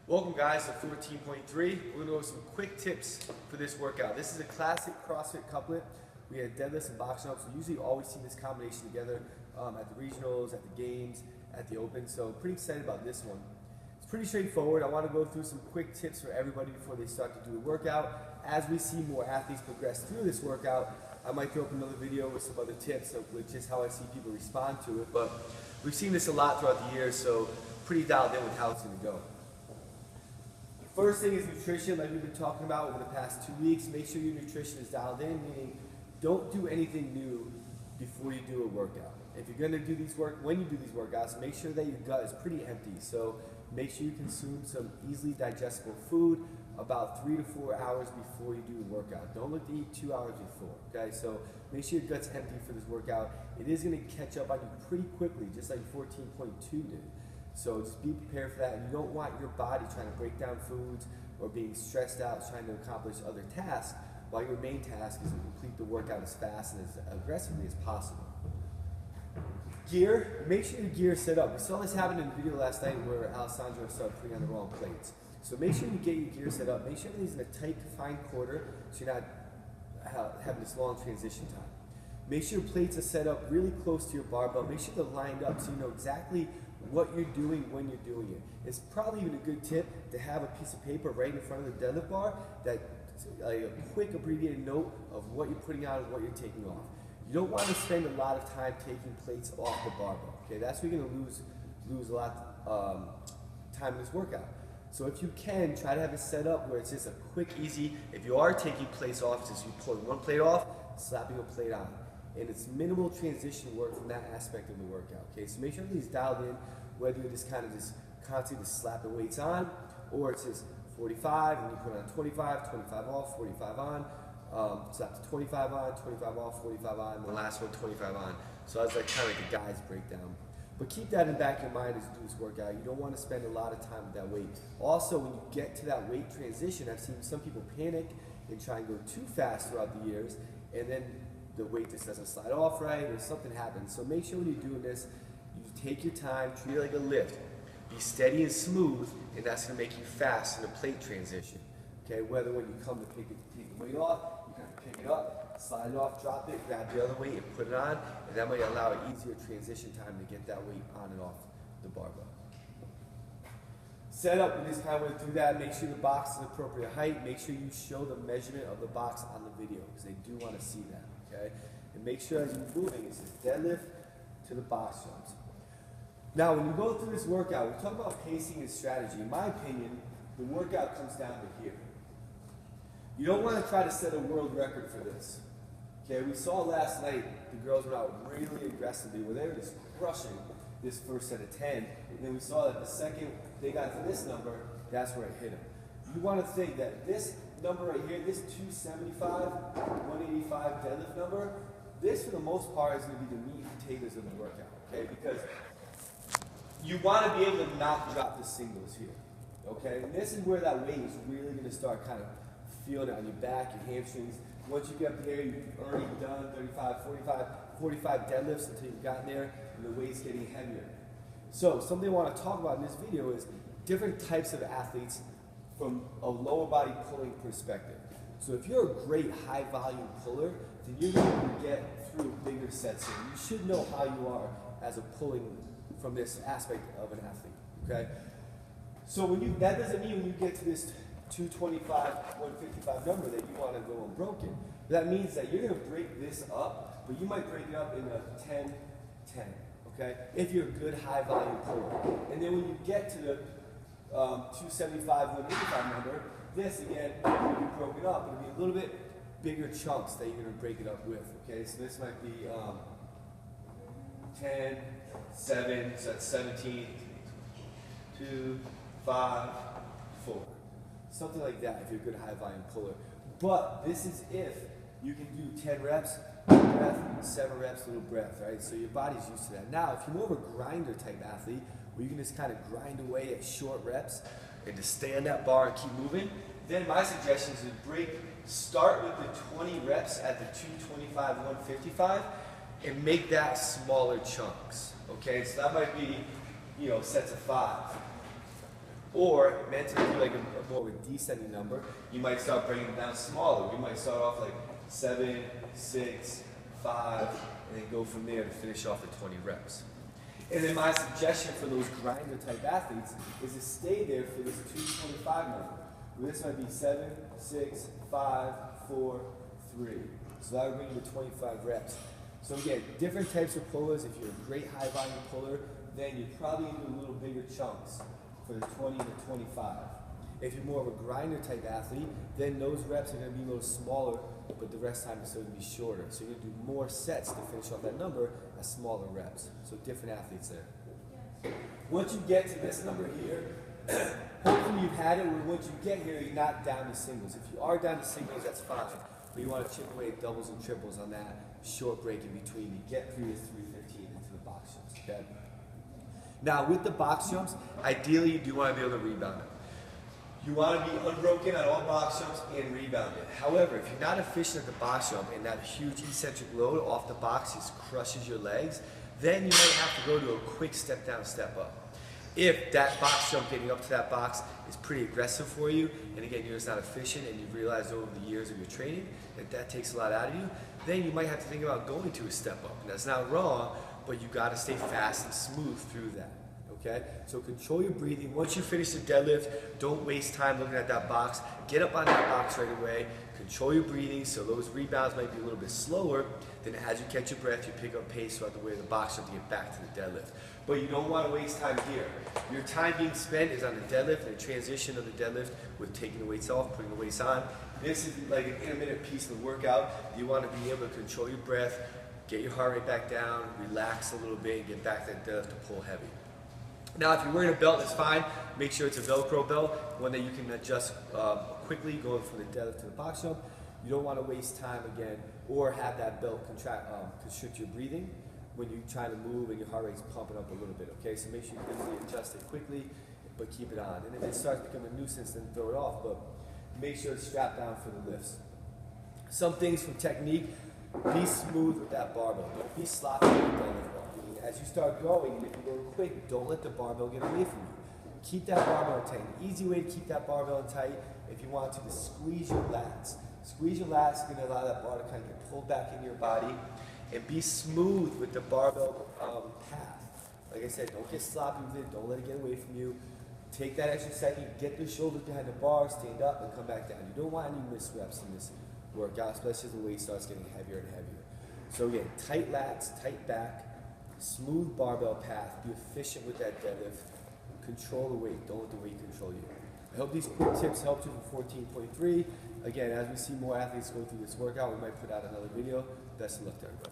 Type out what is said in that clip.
Welcome guys to 14.3. We're going to go over some quick tips for this workout. This is a classic CrossFit couplet. We had deadlifts and box jumps. We usually always see this combination together at the regionals, at the games, at the open. So pretty excited about this one. It's pretty straightforward. I want to go through some quick tips for everybody before they start to do the workout. As we see more athletes progress through this workout, I might throw up another video with some other tips, which is how I see people respond to it. But we've seen this a lot throughout the years, so pretty dialed in with how it's going to go. First thing is nutrition, like we've been talking about over the past 2 weeks. Make sure your nutrition is dialed in, meaning don't do anything new before you do a workout. If you're going to do when you do these workouts, make sure that your gut is pretty empty. So make sure you consume some easily digestible food about 3 to 4 hours before you do the workout. Don't look to eat 2 hours before, okay? So make sure your gut's empty for this workout. It is going to catch up on you pretty quickly, just like 14.2 did. So just be prepared for that, and you don't want your body trying to break down foods or being stressed out trying to accomplish other tasks while your main task is to complete the workout as fast and as aggressively as possible. Gear, make sure your gear is set up. We saw this happen in the video last night where Alessandro started putting on the wrong plates. So make sure you get your gear set up. Make sure everything's in a tight, confined quarter so you're not having this long transition time. Make sure your plates are set up really close to your barbell. Make sure they're lined up so you know exactly what you're doing when you're doing it. It's probably even a good tip to have a piece of paper right in front of the deadlift bar that a quick abbreviated note of what you're putting on and what you're taking off. You don't want to spend a lot of time taking plates off the barbell. Okay, that's where you're going to lose a lot of time in this workout. So if you can, try to have it set up where it's just a quick, easy. If you are taking plates off, it's just you pulling one plate off, slapping a plate on. And it's minimal transition work from that aspect of the workout. Okay, so make sure everything's dialed in, whether you're just kind of just constantly just slapping weights on, or it's just 45 and you put on 25, 25 off, 45 on, slap to 25 on, 25 off, 45 on, and the last one 25 on. So that's like kind of like a guy's breakdown. But keep that in the back of your mind as you do this workout. You don't want to spend a lot of time with that weight. Also, when you get to that weight transition, I've seen some people panic and try and go too fast throughout the years, and then the weight just doesn't slide off right or something happens. So make sure when you're doing this, you take your time, treat it like a lift. Be steady and smooth, and that's going to make you fast in a plate transition. Okay, whether when you come to take the weight off, you kind of pick it up, slide it off, drop it, grab the other weight and put it on, and that might allow an easier transition time to get that weight on and off the barbell. Set up, you just kind of went through that. Make sure the box is appropriate height. Make sure you show the measurement of the box on the video because they do want to see that. Okay? And make sure as you're moving, it's just deadlift to the box jumps. Now, when you go through this workout, we talk about pacing and strategy. In my opinion, the workout comes down to here. You don't want to try to set a world record for this. Okay, we saw last night the girls went out really aggressively where they were just crushing this first set of 10, and then we saw that the second they got to this number, that's where it hit them. You want to think that this number right here, this 275, 185 deadlift number, this for the most part is going to be the meat and potatoes of the workout, okay? Because you want to be able to not drop the singles here, okay? And this is where that weight is really going to start kind of feeling it on your back, your hamstrings. Once you get up there, you've already done 35, 45 deadlifts until you've gotten there, and the weight's getting heavier. So something I want to talk about in this video is different types of athletes from a lower body pulling perspective. So if you're a great high volume puller, then you're going to get through bigger sets here. You should know how you are as a pulling from this aspect of an athlete, okay? So that doesn't mean when you get to this 225, 155 number that you want to go unbroken. That means that you're going to break this up, but you might break it up in a 10, 10, okay? If you're a good high volume puller. And then when you get to the 275, 185 number, this again will be broken up. It'll be a little bit bigger chunks that you're going to break it up with, okay? So this might be 10, 7, so that's 17, 2, 5, 4. Something like that if you're a good high volume puller. But this is if you can do 10 reps, breath, 7 reps, little breath, right? So your body's used to that. Now, if you're more of a grinder type athlete, where you can just kind of grind away at short reps and just stay on that bar and keep moving, then my suggestion is to start with the 20 reps at the 225, 155 and make that smaller chunks, okay? So that might be, sets of 5. Or meant to do like a more of a descending number, you might start bringing it down smaller. You might start off like 7, 6, 5, and then go from there to finish off at 20 reps. And then my suggestion for those grinder type athletes is to stay there for this 225 number. This might be 7, 6, 5, 4, 3. So that would bring you to 25 reps. So again, different types of pullers. If you're a great high volume puller, then you're probably into a little bigger chunks for the 20 to 25. If you're more of a grinder type athlete, then those reps are going to be a little smaller, but the rest time is still going to be shorter. So you're going to do more sets to finish off that number at smaller reps. So different athletes there. Once you get to this number here, hopefully you've had it where once you get here, you're not down to singles. If you are down to singles, that's fine. But you want to chip away at doubles and triples on that short break in between to get through to 315 into the box jumps, okay? Now with the box jumps, ideally you do want to be able to rebound it. You want to be unbroken on all box jumps and rebound it. However, if you're not efficient at the box jump and that huge eccentric load off the box just crushes your legs, then you might have to go to a quick step down, step up. If that box jump getting up to that box is pretty aggressive for you, and again, you're just not efficient and you've realized over the years of your training that that takes a lot out of you, then you might have to think about going to a step up. And that's not wrong, but you got to stay fast and smooth through that. Okay? So control your breathing. Once you finish the deadlift, don't waste time looking at that box. Get up on that box right away. Control your breathing so those rebounds might be a little bit slower. Then as you catch your breath, you pick up pace throughout the way of the box jump to get back to the deadlift. But you don't want to waste time here. Your time being spent is on the deadlift and the transition of the deadlift with taking the weights off, putting the weights on. This is like an intermittent piece of the workout. You want to be able to control your breath, get your heart rate back down, relax a little bit, and get back to that deadlift to pull heavy. Now, if you're wearing a belt, that's fine. Make sure it's a Velcro belt, one that you can adjust quickly going from the deadlift to the box jump. You don't want to waste time again or have that belt constrict your breathing when you're trying to move and your heart rate's pumping up a little bit, okay? So make sure you easily adjust it quickly, but keep it on. And if it starts to become a nuisance, then throw it off, but make sure it's strapped down for the lifts. Some things from technique, be smooth with that barbell. Don't be sloppy with the deadlift bar. As you start going, if you're going quick, don't let the barbell get away from you. Keep that barbell tight. An easy way to keep that barbell tight, if you want to, is squeeze your lats. Squeeze your lats is going to allow that bar to kind of get pulled back into your body, and be smooth with the barbell path. Like I said, don't get sloppy with it. Don't let it get away from you. Take that extra second, get the shoulders behind the bar, stand up, and come back down. You don't want any missed reps in this workout, especially as the weight starts getting heavier and heavier. So again, tight lats, tight back, smooth barbell path, be efficient with that deadlift, control the weight, don't let the weight control you. I hope these quick tips helped you for 14.3. Again, as we see more athletes go through this workout, we might put out another video. Best of luck to everybody.